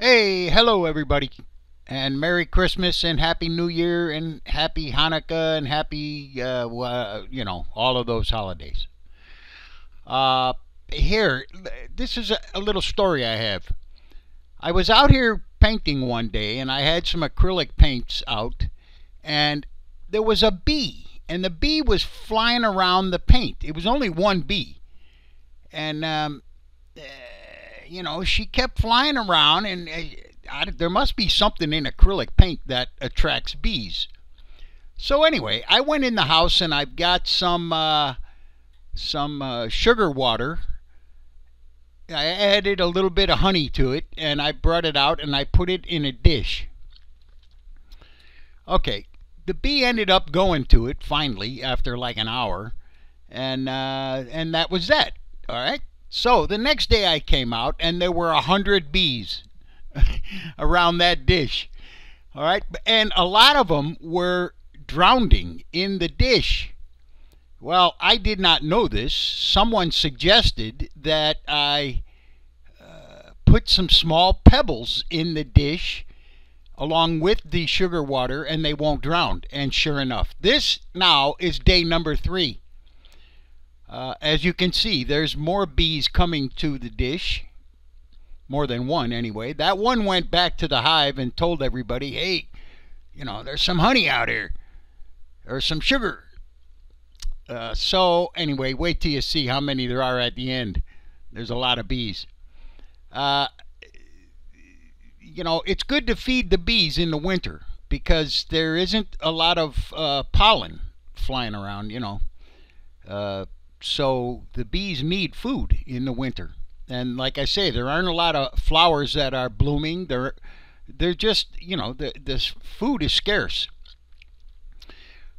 Hey, hello everybody, and Merry Christmas and Happy New Year and Happy Hanukkah and Happy, all of those holidays. Uh, Here, this is a little story I have. I was out here painting one day, and I had some acrylic paints out, and there was a bee, and the bee was flying around the paint. It was only one bee, and she kept flying around, and there must be something in acrylic paint that attracts bees. So anyway, I went in the house and I've got some sugar water. I added a little bit of honey to it, and I brought it out and I put it in a dish. Okay, the bee ended up going to it finally after like an hour, and that was that. All right. So the next day I came out and there were 100 bees around that dish. All right, and a lot of them were drowning in the dish. Well, I did not know this. Someone suggested that I put some small pebbles in the dish along with the sugar water and they won't drown. And sure enough, this now is day number 3. As you can see, there's more bees coming to the dish. More than one, anyway. That one went back to the hive and told everybody, hey, there's some honey out here. Or some sugar. So, anyway, wait till you see how many there are at the end. There's a lot of bees. It's good to feed the bees in the winter because there isn't a lot of pollen flying around, so the bees need food in the winter. And like I say, there aren't a lot of flowers that are blooming. They're just, this food is scarce.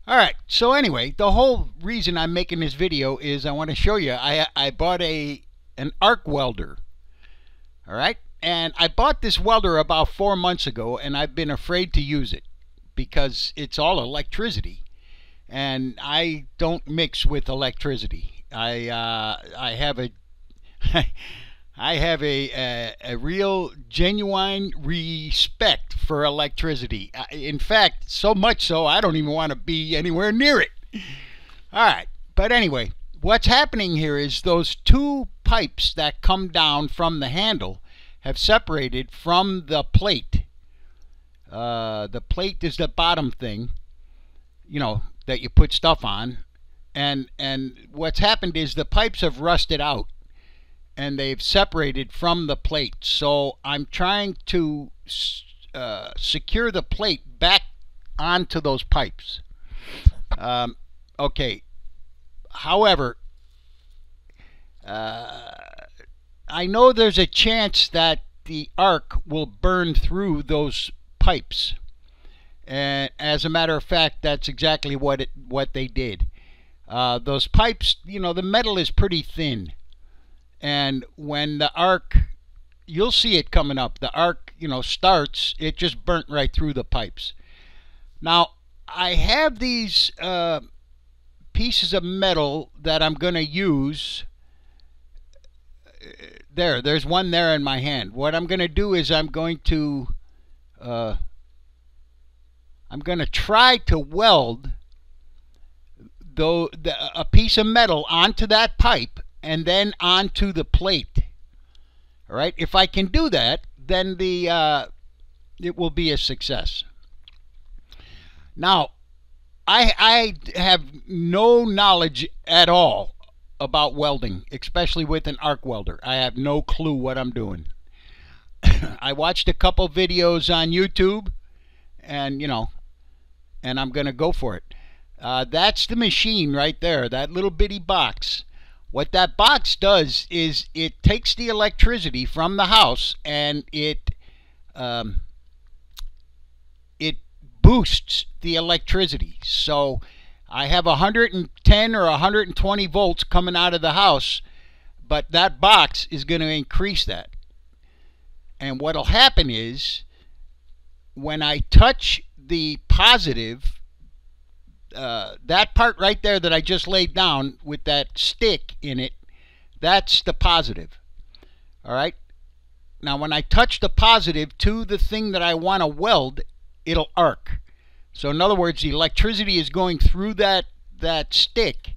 All right. So anyway, the whole reason I'm making this video is I want to show you. I bought an arc welder. All right. And I bought this welder about 4 months ago, and I've been afraid to use it because it's all electricity. And I don't mix with electricity. I have a I have a real genuine respect for electricity. In fact, so much so I don't even want to be anywhere near it. All right, but anyway, what's happening here is those 2 pipes that come down from the handle have separated from the plate. The plate is the bottom thing, that you put stuff on. And what's happened is the pipes have rusted out and they've separated from the plate. So I'm trying to secure the plate back onto those pipes. Okay. However, I know there's a chance that the arc will burn through those pipes. And as a matter of fact, that's exactly what they did. Those pipes, the metal is pretty thin. And when the arc, you'll see it coming up, the arc, starts, it just burnt right through the pipes. Now, I have these pieces of metal that I'm going to use. There's one there in my hand. What I'm going to do is I'm going to try to weld a piece of metal onto that pipe and then onto the plate. All right, if I can do that, then it will be a success. Now, I have no knowledge at all about welding, especially with an arc welder. I have no clue what I'm doing. I watched a couple videos on YouTube, and and I'm gonna go for it. That's the machine right there, that little bitty box. What that box does is it takes the electricity from the house and it boosts the electricity. So I have 110 or 120 volts coming out of the house, but that box is going to increase that. And what will happen is when I touch the positive, that part right there that I just laid down with that stick in it, that's the positive. All right. Now when I touch the positive to the thing that I want to weld, it'll arc. So in other words, the electricity is going through that stick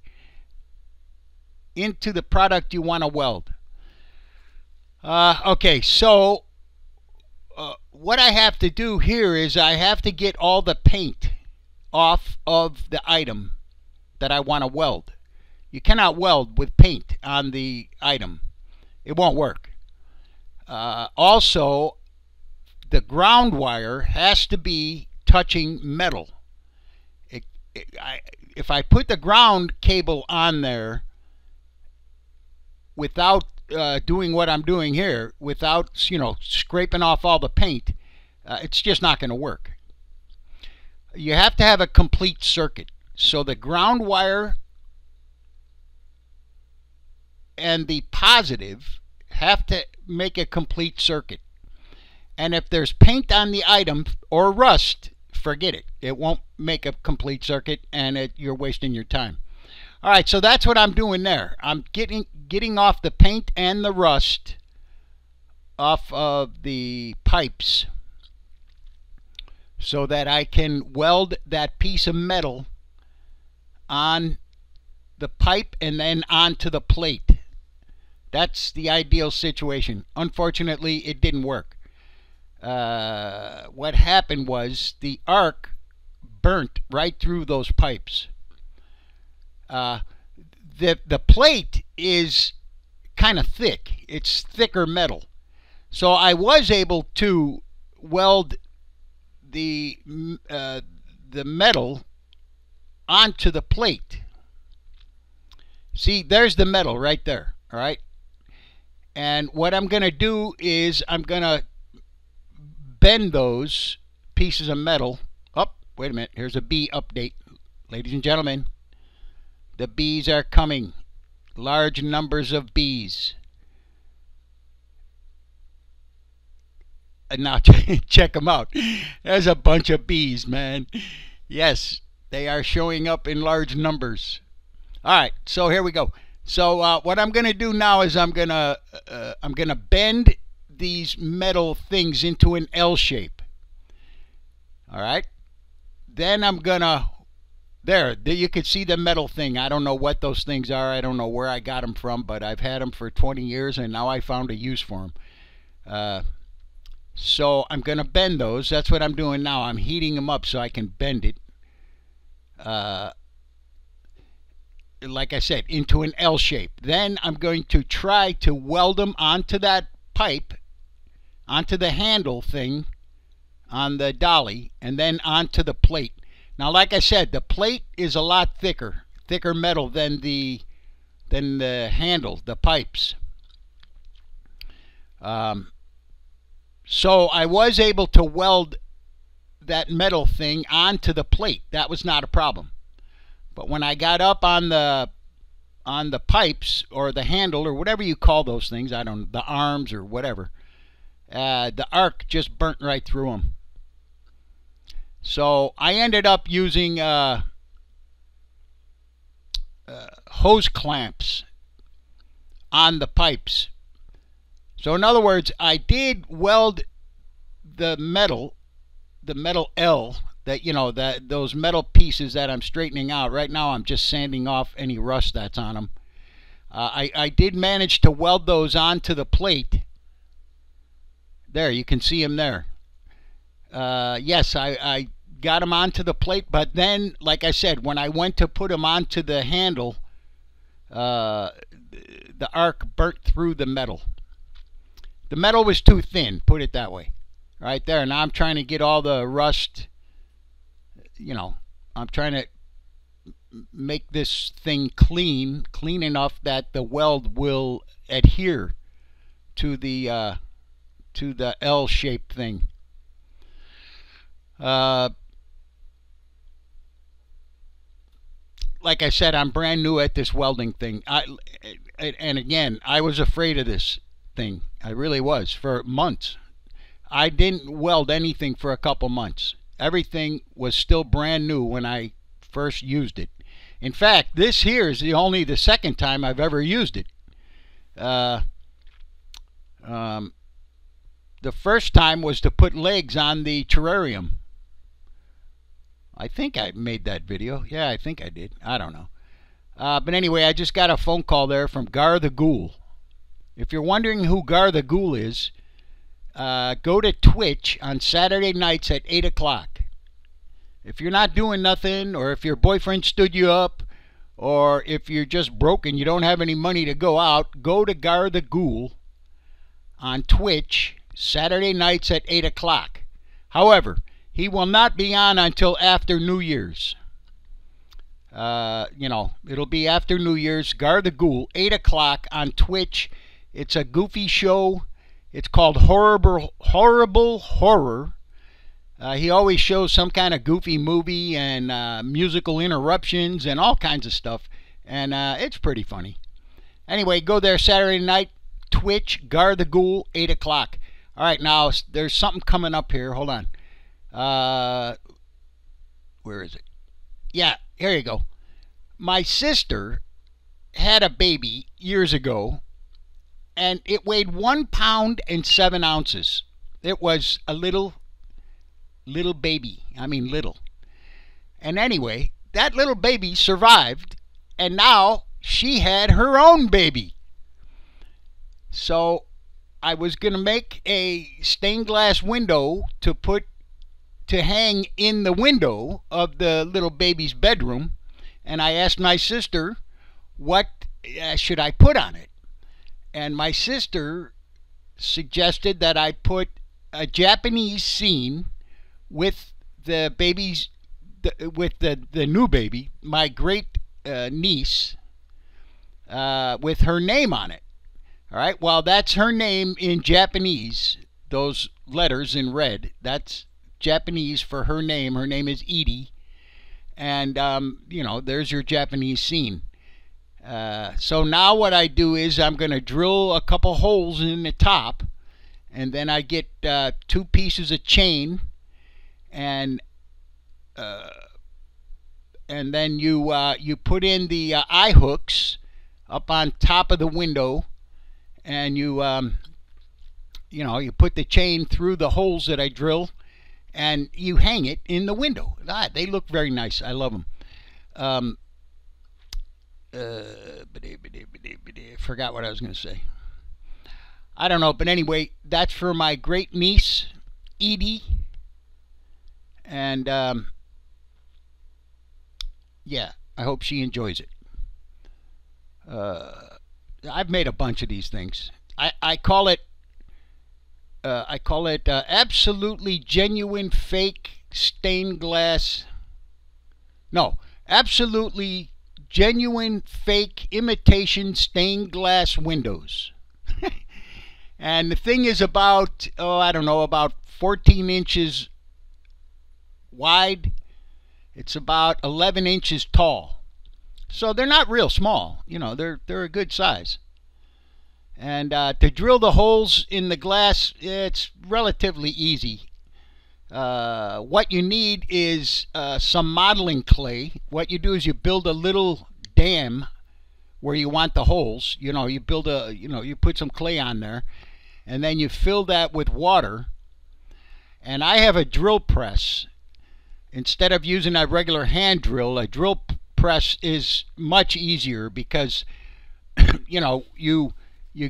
into the product you want to weld. Okay, so what I have to do here is I have to get all the paint off of the item that I want to weld. You cannot weld with paint on the item. It won't work. Also, the ground wire has to be touching metal. If I put the ground cable on there without doing what I'm doing here, without scraping off all the paint, it's just not going to work. You have to have a complete circuit. So the ground wire and the positive have to make a complete circuit. And if there's paint on the item or rust, forget it. It won't make a complete circuit, and you're wasting your time. All right, so that's what I'm doing there. I'm getting off the paint and the rust off of the pipes so that I can weld that piece of metal on the pipe and then onto the plate. That's the ideal situation. Unfortunately, it didn't work. What happened was the arc burnt right through those pipes. The plate is kind of thick. It's thicker metal. So I was able to weld the metal onto the plate. See, there's the metal right there. All right. And what I'm going to do is I'm going to bend those pieces of metal. Oh, wait a minute. Here's a bee update. Ladies and gentlemen, the bees are coming. Large numbers of bees. And now check them out. There's a bunch of bees, man. Yes, they are showing up in large numbers. All right, so here we go. So what I'm going to do now is I'm going to bend these metal things into an L shape. All right. Then I'm going to, there you can see the metal thing. I don't know what those things are. I don't know where I got them from, but I've had them for 20 years and now I found a use for them. So I'm going to bend those. That's what I'm doing now. I'm heating them up so I can bend it. Like I said, into an L shape. Then I'm going to try to weld them onto that pipe, onto the handle thing on the dolly, and then onto the plate. Now, like I said, the plate is a lot thicker metal than the handle, the pipes. So I was able to weld that metal thing onto the plate. That was not a problem. But when I got up on the pipes or the handle or whatever you call those things, I don't know, the arms or whatever, the arc just burnt right through them. So I ended up using hose clamps on the pipes. So in other words, I did weld the metal L, that those metal pieces that I'm straightening out. Right now I'm just sanding off any rust that's on them. I did manage to weld those onto the plate. There, you can see them there. Yes, I got them onto the plate, but then, like I said, when I went to put them onto the handle, the arc burnt through the metal. The metal was too thin, put it that way. Right there. Now I'm trying to get all the rust, I'm trying to make this thing clean enough that the weld will adhere to the L-shaped thing. Like I said, I'm brand new at this welding thing. And again, I was afraid of this thing. I really was for months. I didn't weld anything for a couple months. Everything was still brand new when I first used it. In fact, this here is only the second time I've ever used it. The first time was to put legs on the terrarium. I think I made that video. Yeah, I think I did. I don't know. But anyway, I just got a phone call there from Gar the Ghoul. If you're wondering who Gar the Ghoul is, go to Twitch on Saturday nights at 8 o'clock. If you're not doing nothing, or if your boyfriend stood you up, or if you're just broke and you don't have any money to go out, go to Gar the Ghoul on Twitch Saturday nights at 8 o'clock. However, he will not be on until after New Year's. It'll be after New Year's. Gar the Ghoul, 8 o'clock on Twitch. It's a goofy show. It's called Horrible Horror. He always shows some kind of goofy movie and musical interruptions and all kinds of stuff. And it's pretty funny. Anyway, go there Saturday night. Twitch, Gar the Ghoul, 8 o'clock. All right, now there's something coming up here. Hold on. Where is it? Yeah, here you go. My sister had a baby years ago, and it weighed 1 pound and 7 ounces. It was a little baby. I mean, little. And anyway, that little baby survived, and now she had her own baby. So I was going to make a stained glass window to hang in the window of the little baby's bedroom, and I asked my sister, what should I put on it? And my sister suggested that I put a Japanese scene with the baby's, with the new baby, my great niece, with her name on it. All right, well, that's her name in Japanese, those letters in red. That's Japanese for her name. Her name is Edie. And, there's your Japanese scene. So now what I do is I'm going to drill a couple holes in the top, and then I get 2 pieces of chain, and then you put in the eye hooks up on top of the window, and you put the chain through the holes that I drill, and you hang it in the window. They look very nice. I love them. Forgot what I was going to say. I don't know, but anyway, that's for my great niece, Edie. And yeah, I hope she enjoys it. I've made a bunch of these things. I call it absolutely genuine fake stained glass. No, absolutely genuine fake imitation stained glass windows. And the thing is about, about 14 inches wide. It's about 11 inches tall. So they're not real small. They're a good size. And to drill the holes in the glass, it's relatively easy. What you need is some modeling clay. What you do is you build a little dam where you want the holes. You build you put some clay on there, and then you fill that with water. And I have a drill press. Instead of using a regular hand drill, a drill press is much easier because you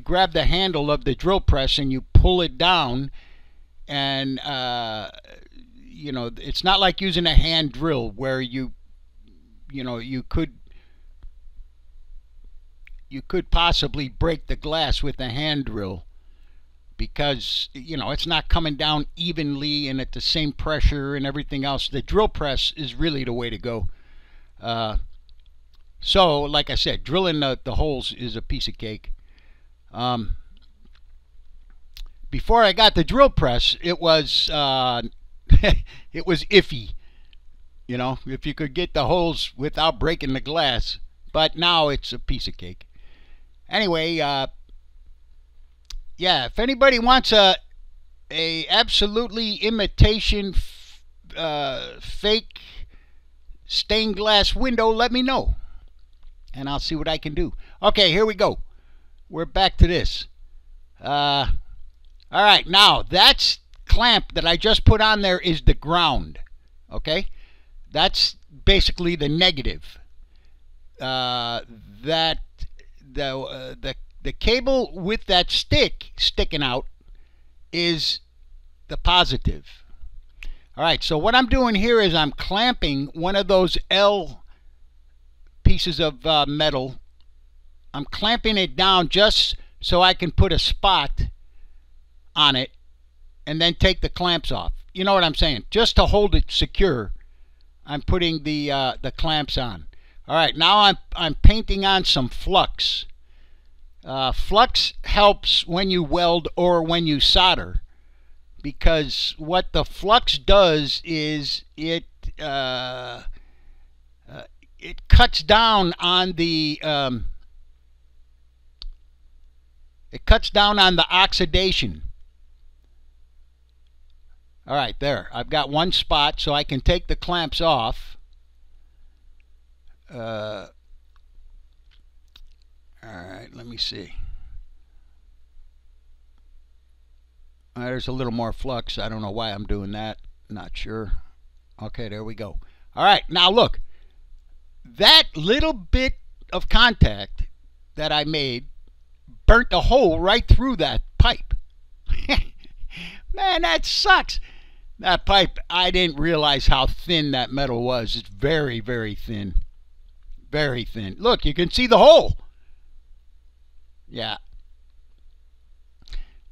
grab the handle of the drill press and you pull it down, and it's not like using a hand drill where you could possibly break the glass with a hand drill, because it's not coming down evenly and at the same pressure and everything else. The drill press is really the way to go. So like I said, drilling the holes is a piece of cake. Before I got the drill press, it was it was iffy, if you could get the holes without breaking the glass. But now it's a piece of cake. Anyway, yeah, if anybody wants a absolutely imitation fake stained glass window, let me know, and I'll see what I can do. Okay, here we go. We're back to this. All right, now that's clamp that I just put on there is the ground. Okay, that's basically the negative. That the cable with that stick sticking out is the positive. All right, so what I'm doing here is I'm clamping one of those L pieces of metal. I'm clamping it down just so I can put a spot on it and then take the clamps off. You know what I'm saying? Just to hold it secure, I'm putting the clamps on. All right, now I'm painting on some flux. Flux helps when you weld or when you solder, because what the flux does is it cuts down on the oxidation. All right, there. I've got one spot, so I can take the clamps off. All right, let me see. There's a little more flux. I don't know why I'm doing that. Not sure. Okay, there we go. All right, now look. That little bit of contact that I made burnt a hole right through that pipe. Man, that sucks. That pipe, I didn't realize how thin that metal was. It's very, very thin. Very thin. Look, you can see the hole. Yeah.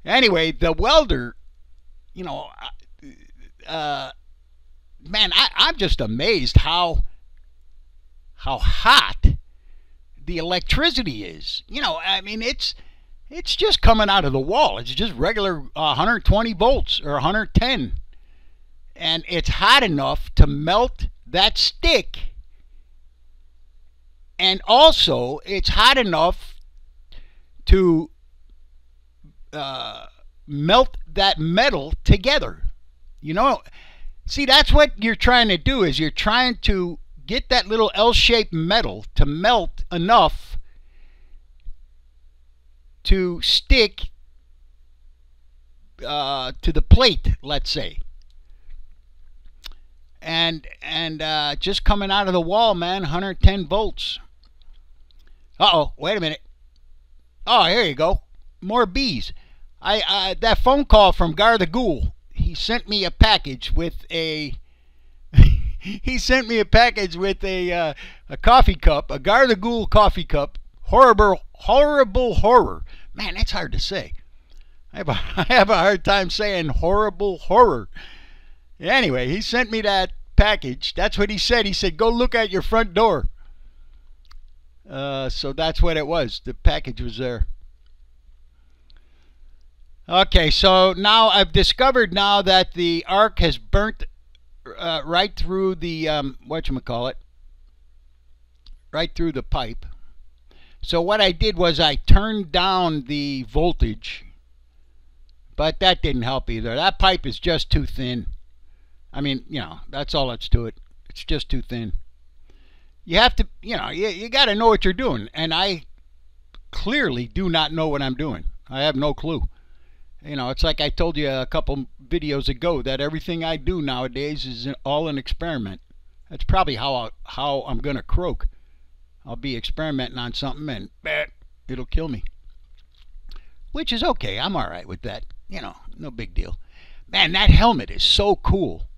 Anyway, the welder, you know, man, I'm just amazed how hot the electricity is. You know, I mean, it's just coming out of the wall. It's just regular 120 volts or 110. And it's hot enough to melt that stick. And also, it's hot enough to melt that metal together. You know, see, that's what you're trying to do, is you're trying to get that little L-shaped metal to melt enough to stick to the plate, let's say. And just coming out of the wall, man, 110 volts. Uh-oh, wait a minute. Oh, here you go. More bees. That phone call from Gar the Ghoul. He sent me a package with a he sent me a package with a coffee cup, a Gar the Ghoul coffee cup. Horrible horror. Man, that's hard to say. I have a hard time saying horrible horror. Anyway, he sent me that package. That's what he said. He said, go look at your front door. So that's what it was. The package was there. Okay, so now I've discovered now that the arc has burnt right through the, whatchamacallit, right through the pipe. So what I did was I turned down the voltage, but that didn't help either. That pipe is just too thin. I mean, you know, that's all that's to it. It's just too thin. You have to, you know, you got to know what you're doing. And I clearly do not know what I'm doing. I have no clue. You know, it's like I told you a couple videos ago that everything I do nowadays is all an experiment. That's probably how I'm going to croak. I'll be experimenting on something and it'll kill me. Which is okay. I'm all right with that. You know, no big deal. Man, that helmet is so cool.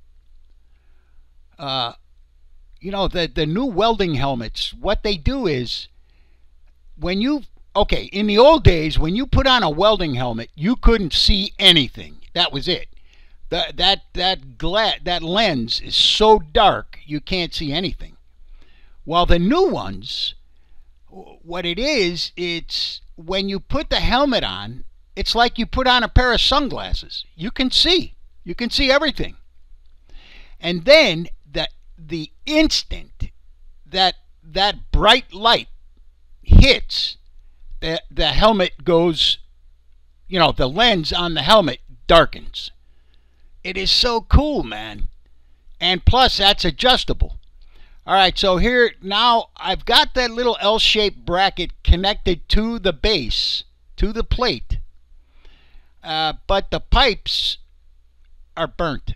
You know, the new welding helmets, what they do is when you, okay, in the old days, when you put on a welding helmet, you couldn't see anything. That was it. That lens is so dark, you can't see anything. Well, the new ones, what it is, it's when you put the helmet on, it's like you put on a pair of sunglasses. You can see. You can see everything. And then the instant that bright light hits, the helmet goes, you know, the lens on the helmet darkens. It is so cool, man. And plus, that's adjustable. All right, so here, now I've got that little L-shaped bracket connected to the base, to the plate. but the pipes are burnt.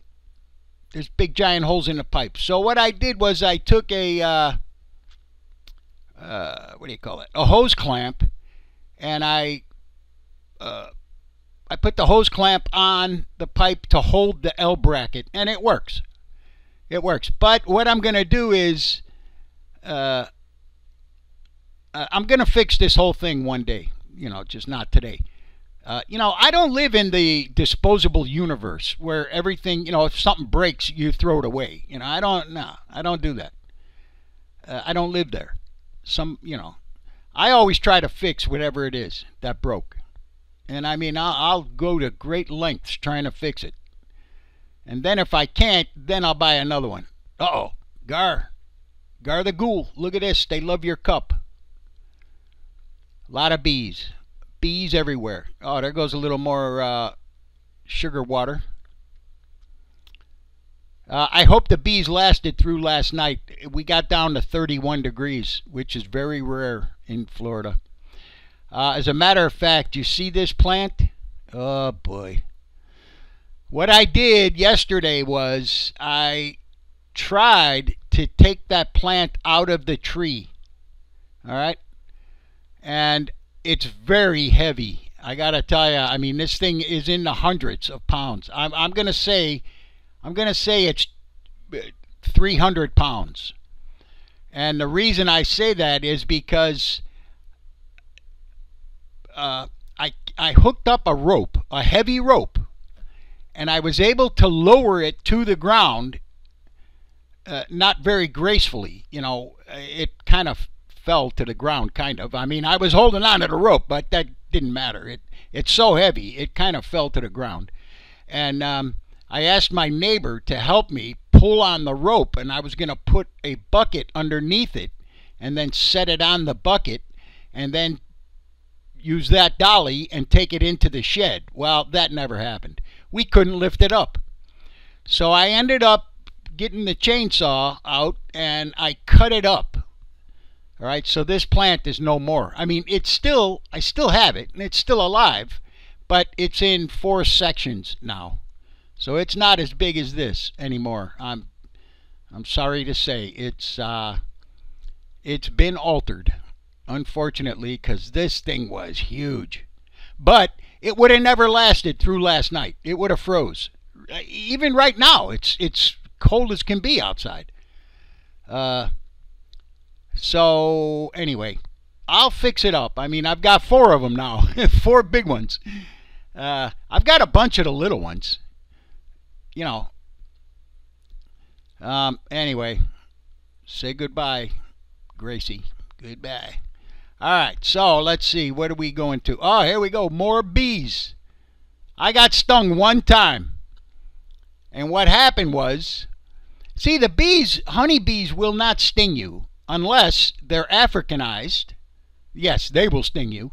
There's big giant holes in the pipe. So what I did was I took a what do you call it? A hose clamp, and I put the hose clamp on the pipe to hold the L bracket, and it works. It works. But what I'm going to do is I'm going to fix this whole thing one day. Just not today. I don't live in the disposable universe where everything, if something breaks, you throw it away. I don't do that. I don't live there. I always try to fix whatever it is that broke. And I mean, I'll go to great lengths trying to fix it. And then if I can't, then I'll buy another one. Uh-oh, Gar the Ghoul. Look at this. They love your cup. A lot of bees. Bees everywhere. Oh, there goes a little more sugar water. I hope the bees lasted through last night. We got down to 31 degrees, which is very rare in Florida. As a matter of fact, you see this plant? Oh, boy. What I did yesterday was I tried to take that plant out of the tree. All right? And it's very heavy. I got to tell you, I mean, this thing is in the hundreds of pounds. I'm going to say it's 300 pounds. And the reason I say that is because I hooked up a rope, a heavy rope, and I was able to lower it to the ground, not very gracefully. It kind of fell to the ground, kind of. I mean, I was holding on to the rope, but that didn't matter. It's so heavy, it kind of fell to the ground. And I asked my neighbor to help me pull on the rope, and I was going to put a bucket underneath it and then set it on the bucket and then use that dolly and take it into the shed. Well, that never happened. We couldn't lift it up. So I ended up getting the chainsaw out and I cut it up. All right, so this plant is no more. I mean, I still have it and it's still alive, but it's in 4 sections now. So it's not as big as this anymore. I'm sorry to say it's been altered, unfortunately, because this thing was huge. But it would have never lasted through last night. It would have froze. Even right now, it's cold as can be outside. So anyway, I'll fix it up. I mean, I've got 4 of them now, 4 big ones. I've got a bunch of the little ones. Anyway, say goodbye, Gracie. Goodbye. All right, so let's see. What are we going to? Oh, here we go. More bees. I got stung one time. And what happened was, see, the bees, honeybees will not sting you unless they're Africanized. Yes, they will sting you.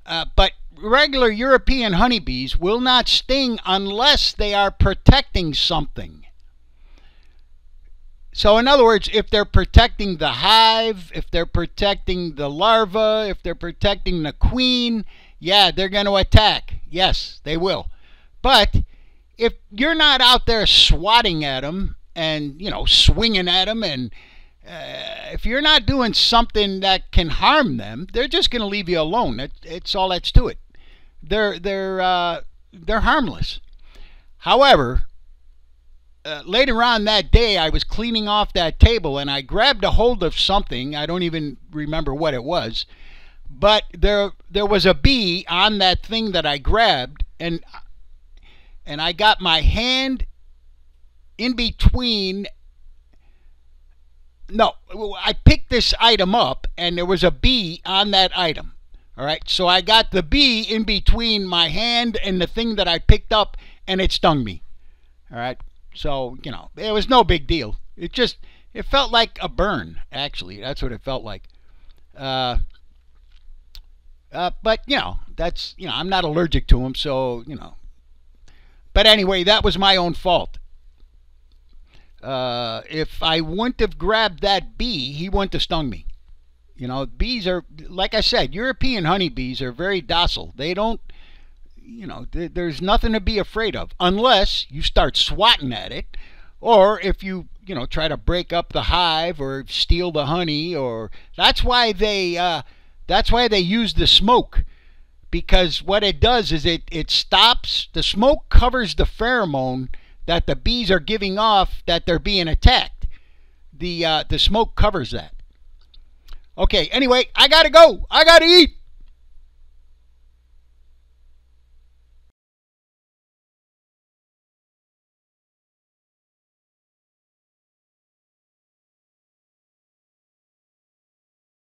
But regular European honeybees will not sting unless they are protecting something. So in other words, if they're protecting the hive, if they're protecting the larva, if they're protecting the queen, yeah, they're going to attack. Yes, they will. But if you're not out there swatting at them and, swinging at them, and if you're not doing something that can harm them, they're just going to leave you alone. It's all that's to it. They're harmless. However, later on that day, I was cleaning off that table and I grabbed a hold of something. I don't even remember what it was, but there was a bee on that thing that I grabbed, and I got my hand in between. No, I picked this item up and there was a bee on that item. All right, so I got the bee in between my hand and the thing that I picked up, and it stung me. All right. So, it was no big deal. It felt like a burn, actually. That's what it felt like. But, that's, I'm not allergic to them, so, But anyway, that was my own fault. If I wouldn't have grabbed that bee, he wouldn't have stung me. Bees are, like I said, European honeybees are very docile. They don't, there's nothing to be afraid of unless you start swatting at it, or if you try to break up the hive or steal the honey. Or that's why they use the smoke, because what it does is it stops the smoke, covers the pheromone that the bees are giving off that they're being attacked. The smoke covers that. Okay, anyway, I gotta go. I gotta eat.